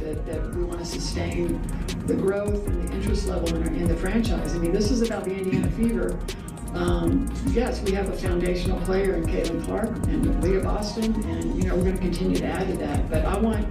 that we want to sustain the growth and the interest level in the franchise. I mean, this is about the Indiana Fever. Yes, we have a foundational player in Caitlin Clark and Leah Boston, and we're going to continue to add to that. But I want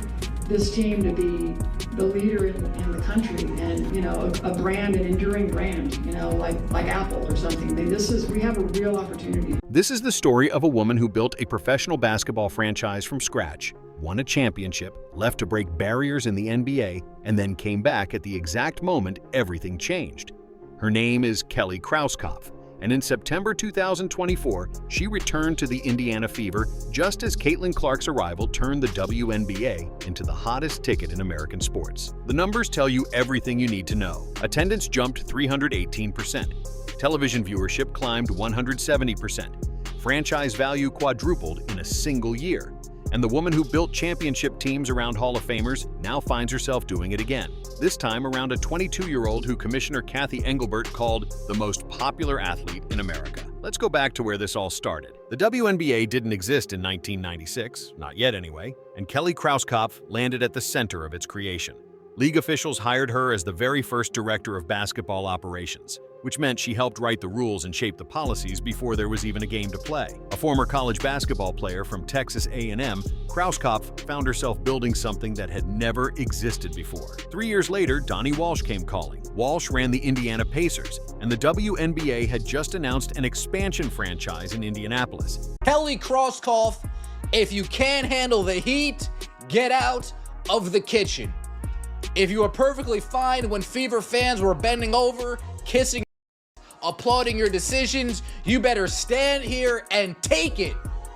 this team to be the leader in the country, and a brand, an enduring brand, like Apple or something. I mean, we have a real opportunity. This is the story of a woman who built a professional basketball franchise from scratch, won a championship, left to break barriers in the NBA, and then came back at the exact moment everything changed. Her name is Kelly Krauskopf, and in September 2024, she returned to the Indiana Fever just as Caitlin Clark's arrival turned the WNBA into the hottest ticket in American sports. The numbers tell you everything you need to know. Attendance jumped 318%. Television viewership climbed 170%. Franchise value quadrupled in a single year. And the woman who built championship teams around Hall of Famers now finds herself doing it again, this time around a 22-year-old who Commissioner Kathy Engelbert called the most popular athlete in America. Let's go back to where this all started. The WNBA didn't exist in 1996, not yet anyway, and Kelly Krauskopf landed at the center of its creation. League officials hired her as the very first director of basketball operations, which meant she helped write the rules and shape the policies before there was even a game to play. A former college basketball player from Texas A&M, Krauskopf found herself building something that had never existed before. 3 years later, Donnie Walsh came calling. Walsh ran the Indiana Pacers, and the WNBA had just announced an expansion franchise in Indianapolis. Kelly Krauskopf, if you can't handle the heat, get out of the kitchen. If you were perfectly fine when Fever fans were bending over, kissing, applauding your decisions, you better stand here and take it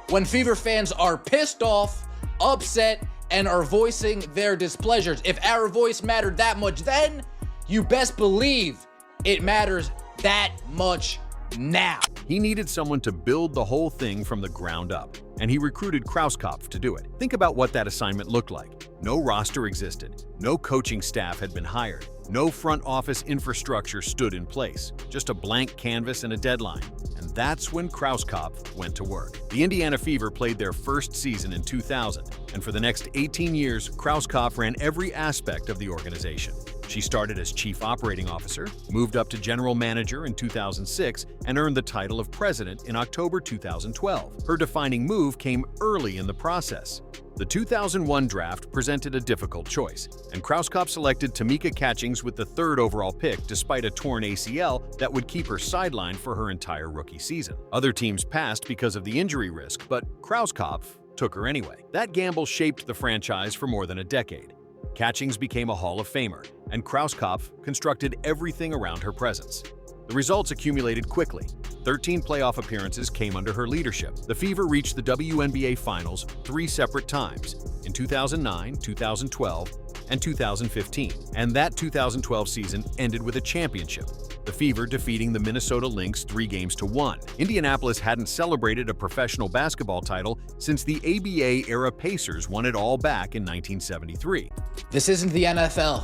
when Fever fans are pissed off, upset, and are voicing their displeasures. If our voice mattered that much then, you best believe it matters that much now. He needed someone to build the whole thing from the ground up, and he recruited Krauskopf to do it. Think about what that assignment looked like. No roster existed. No coaching staff had been hired. No front office infrastructure stood in place. Just a blank canvas and a deadline. And that's when Krauskopf went to work. The Indiana Fever played their first season in 2000, and for the next 18 years, Krauskopf ran every aspect of the organization. She started as chief operating officer, moved up to general manager in 2006, and earned the title of president in October 2012. Her defining move came early in the process. The 2001 draft presented a difficult choice, and Krauskopf selected Tamika Catchings with the 3rd overall pick despite a torn ACL that would keep her sidelined for her entire rookie season. Other teams passed because of the injury risk, but Krauskopf took her anyway. That gamble shaped the franchise for more than a decade. Catchings became a Hall of Famer, and Krauskopf constructed everything around her presence. The results accumulated quickly. 13 playoff appearances came under her leadership. The Fever reached the WNBA Finals 3 separate times, in 2009, 2012, and 2015. And that 2012 season ended with a championship, the Fever defeating the Minnesota Lynx 3-1. Indianapolis hadn't celebrated a professional basketball title since the ABA-era Pacers won it all back in 1973. This isn't the NFL.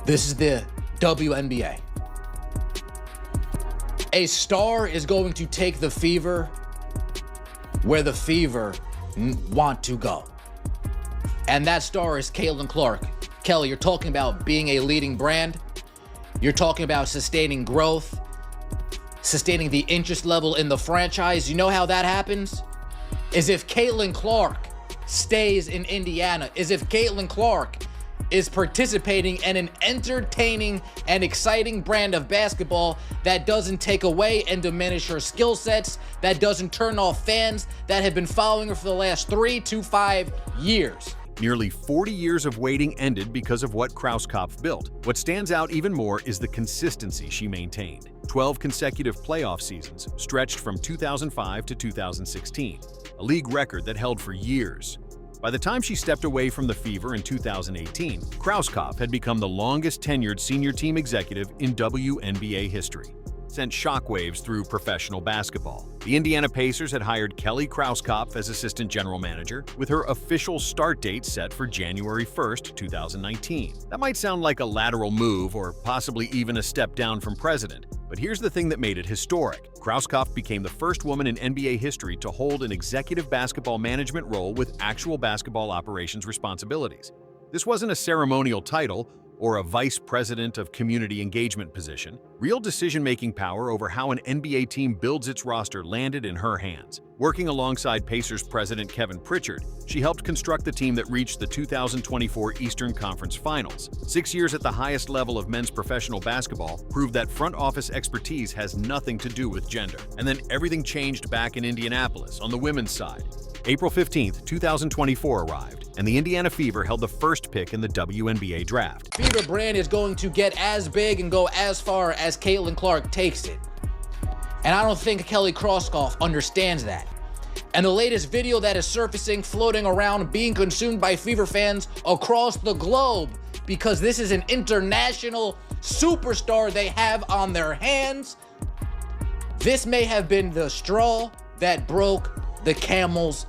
This is the WNBA. A star is going to take the Fever where the Fever want to go. And that star is Caitlin Clark. Kelly, you're talking about being a leading brand. You're talking about sustaining growth, sustaining the interest level in the franchise. You know how that happens? Is if Caitlin Clark stays in Indiana, is if Caitlin Clark is participating in an entertaining and exciting brand of basketball that doesn't take away and diminish her skill sets, that doesn't turn off fans that have been following her for the last 3 to 5 years. Nearly 40 years of waiting ended because of what Krauskopf built. What stands out even more is the consistency she maintained. 12 consecutive playoff seasons stretched from 2005 to 2016, a league record that held for years. By the time she stepped away from the Fever in 2018, Krauskopf had become the longest-tenured senior team executive in WNBA history, sent shockwaves through professional basketball. The Indiana Pacers had hired Kelly Krauskopf as assistant general manager, with her official start date set for January 1st, 2019. That might sound like a lateral move or possibly even a step down from president, but here's the thing that made it historic. Krauskopf became the first woman in NBA history to hold an executive basketball management role with actual basketball operations responsibilities. This wasn't a ceremonial title or a vice president of community engagement position. Real decision-making power over how an NBA team builds its roster landed in her hands. Working alongside Pacers president Kevin Pritchard, she helped construct the team that reached the 2024 Eastern Conference Finals. 6 years at the highest level of men's professional basketball proved that front office expertise has nothing to do with gender. And then everything changed back in Indianapolis on the women's side. April 15, 2024 arrived, and the Indiana Fever held the first pick in the WNBA draft. Fever brand is going to get as big and go as far as Caitlin Clark takes it. And I don't think Kelly Krauskopf understands that. And the latest video that is surfacing, floating around, being consumed by Fever fans across the globe, because this is an international superstar they have on their hands. This may have been the straw that broke the camel's.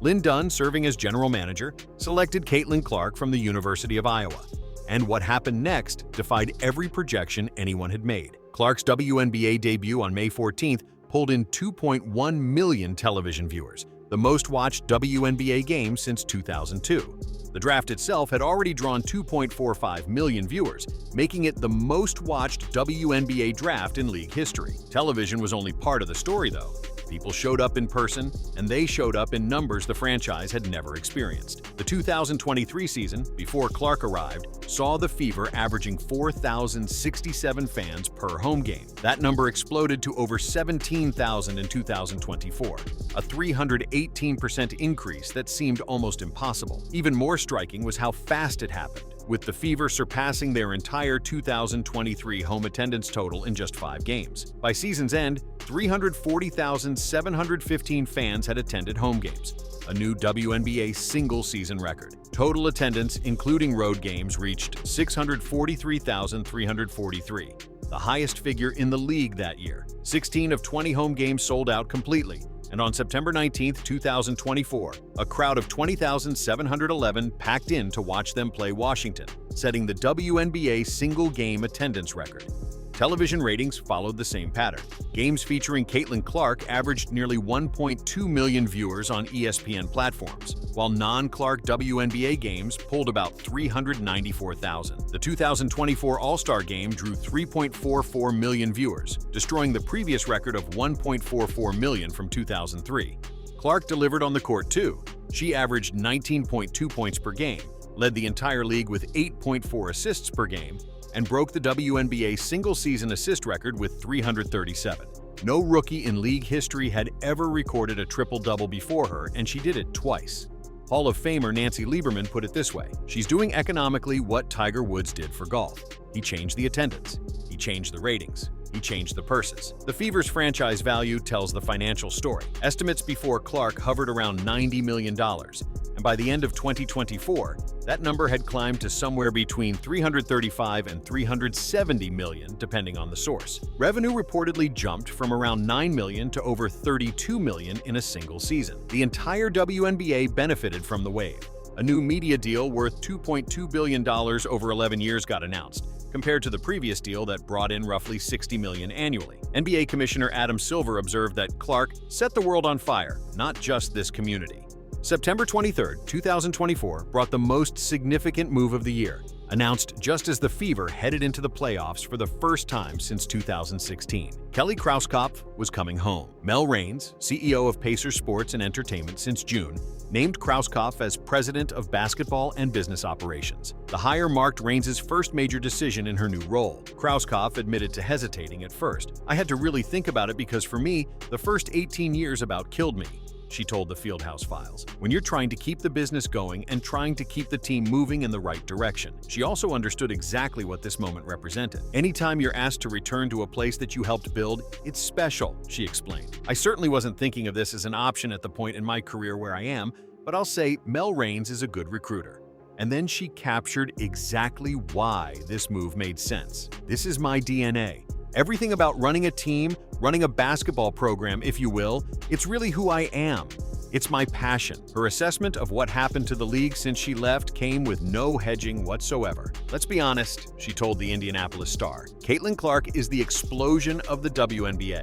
Lynn Dunn, serving as general manager, selected Caitlin Clark from the University of Iowa. And what happened next defied every projection anyone had made. Clark's WNBA debut on May 14th pulled in 2.1 million television viewers, the most-watched WNBA game since 2002. The draft itself had already drawn 2.45 million viewers, making it the most-watched WNBA draft in league history. Television was only part of the story, though. People showed up in person, and they showed up in numbers the franchise had never experienced. The 2023 season, before Clark arrived, saw the Fever averaging 4,067 fans per home game. That number exploded to over 17,000 in 2024, a 318% increase that seemed almost impossible. Even more striking was how fast it happened, with the Fever surpassing their entire 2023 home attendance total in just 5 games. By season's end, 340,715 fans had attended home games, a new WNBA single-season record. Total attendance, including road games, reached 643,343, the highest figure in the league that year. 16 of 20 home games sold out completely. And on September 19, 2024, a crowd of 20,711 packed in to watch them play Washington, setting the WNBA single-game attendance record. Television ratings followed the same pattern. Games featuring Caitlin Clark averaged nearly 1.2 million viewers on ESPN platforms, while non-Clark WNBA games pulled about 394,000. The 2024 All-Star Game drew 3.44 million viewers, destroying the previous record of 1.44 million from 2003. Clark delivered on the court too. She averaged 19.2 points per game, led the entire league with 8.4 assists per game, and broke the WNBA single-season assist record with 337. No rookie in league history had ever recorded a triple-double before her, and she did it twice. Hall of Famer Nancy Lieberman put it this way: she's doing economically what Tiger Woods did for golf. He changed the attendance. He changed the ratings. He changed the purses. The Fever's franchise value tells the financial story. Estimates before Clark hovered around $90 million, and by the end of 2024, that number had climbed to somewhere between $335 and $370 million, depending on the source. Revenue reportedly jumped from around $9 million to over $32 million in a single season. The entire WNBA benefited from the wave. A new media deal worth $2.2 billion over 11 years got announced, compared to the previous deal that brought in roughly $60 million annually. NBA Commissioner Adam Silver observed that Clark set the world on fire, not just this community. September 23, 2024 brought the most significant move of the year, announced just as the Fever headed into the playoffs for the first time since 2016. Kelly Krauskopf was coming home. Mel Raines, CEO of Pacers Sports and Entertainment since June, named Krauskopf as president of basketball and business operations. The hire marked Raines' first major decision in her new role. Krauskopf admitted to hesitating at first. "I had to really think about it because for me, the first 18 years about killed me," she told the Fieldhouse Files. When you're trying to keep the business going and trying to keep the team moving in the right direction. She also understood exactly what this moment represented. "Anytime you're asked to return to a place that you helped build, it's special," she explained. "I certainly wasn't thinking of this as an option at the point in my career where I am, but I'll say Mel Raines is a good recruiter." And then she captured exactly why this move made sense. "This is my DNA. Everything about running a team, running a basketball program, if you will, it's really who I am. It's my passion." Her assessment of what happened to the league since she left came with no hedging whatsoever. "Let's be honest," she told the Indianapolis Star. "Caitlin Clark is the explosion of the WNBA.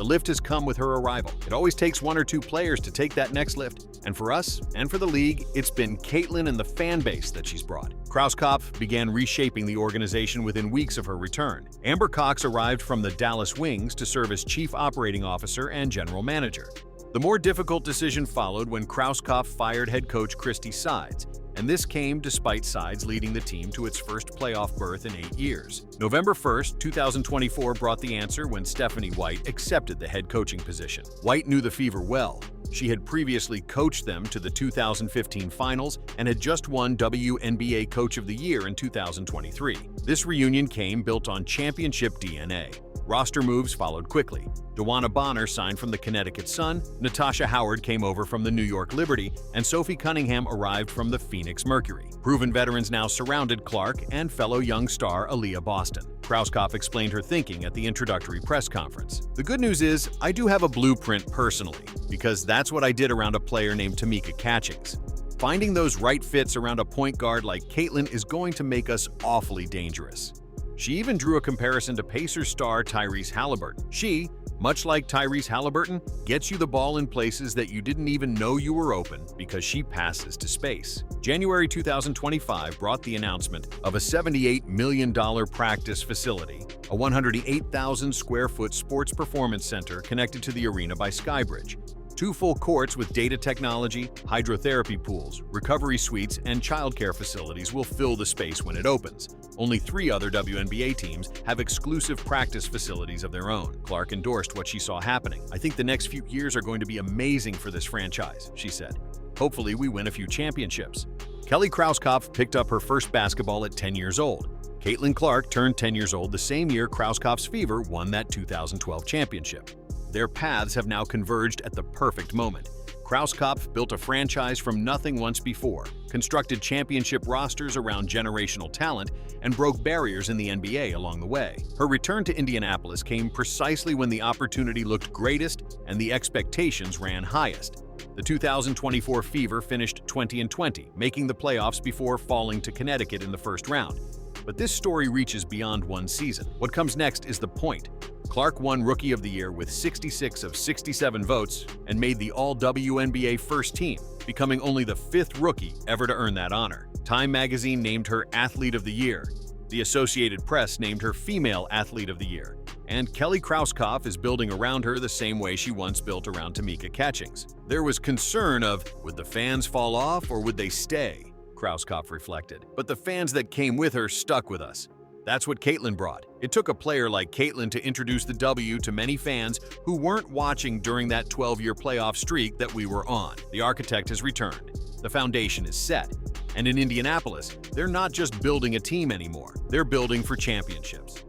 The lift has come with her arrival. It always takes one or two players to take that next lift. And for us, and for the league, it's been Caitlin and the fan base that she's brought. Krauskopf began reshaping the organization within weeks of her return. Amber Cox arrived from the Dallas Wings to serve as Chief Operating Officer and General Manager. The more difficult decision followed when Krauskopf fired head coach Christy Sides, and this came despite Sides leading the team to its first playoff berth in 8 years. November 1st, 2024 brought the answer when Stephanie White accepted the head coaching position. White knew the Fever well. She had previously coached them to the 2015 finals and had just won WNBA Coach of the Year in 2023. This reunion came built on championship DNA. Roster moves followed quickly. Dewana Bonner signed from the Connecticut Sun, Natasha Howard came over from the New York Liberty, and Sophie Cunningham arrived from the Phoenix Mercury. Proven veterans now surrounded Clark and fellow young star Aaliyah Boston. Krauskopf explained her thinking at the introductory press conference. The good news is, I do have a blueprint personally, because that's what I did around a player named Tamika Catchings. Finding those right fits around a point guard like Caitlin is going to make us awfully dangerous. She even drew a comparison to Pacers star Tyrese Halliburton. She, much like Tyrese Halliburton, gets you the ball in places that you didn't even know you were open because she passes to space. January 2025 brought the announcement of a $78 million practice facility, a 108,000 square foot sports performance center connected to the arena by Skybridge. 2 full courts with data technology, hydrotherapy pools, recovery suites, and childcare facilities will fill the space when it opens. Only 3 other WNBA teams have exclusive practice facilities of their own. Clark endorsed what she saw happening. I think the next few years are going to be amazing for this franchise, she said. Hopefully we win a few championships. Kelly Krauskopf picked up her first basketball at 10 years old. Caitlin Clark turned 10 years old the same year Krauskopf's Fever won that 2012 championship. Their paths have now converged at the perfect moment. Krauskopf built a franchise from nothing once before, constructed championship rosters around generational talent, and broke barriers in the NBA along the way. Her return to Indianapolis came precisely when the opportunity looked greatest and the expectations ran highest. The 2024 Fever finished 20-20, making the playoffs before falling to Connecticut in the first round. But this story reaches beyond one season. What comes next is the point. Clark won Rookie of the Year with 66 of 67 votes and made the All-WNBA first team, becoming only the 5th rookie ever to earn that honor. Time magazine named her Athlete of the Year. The Associated Press named her Female Athlete of the Year. And Kelly Krauskopf is building around her the same way she once built around Tamika Catchings. There was concern of, would the fans fall off or would they stay? Krauskopf reflected. But the fans that came with her stuck with us. That's what Caitlin brought. It took a player like Caitlin to introduce the W to many fans who weren't watching during that 12-year playoff streak that we were on. The architect has returned. The foundation is set. And in Indianapolis, they're not just building a team anymore. They're building for championships.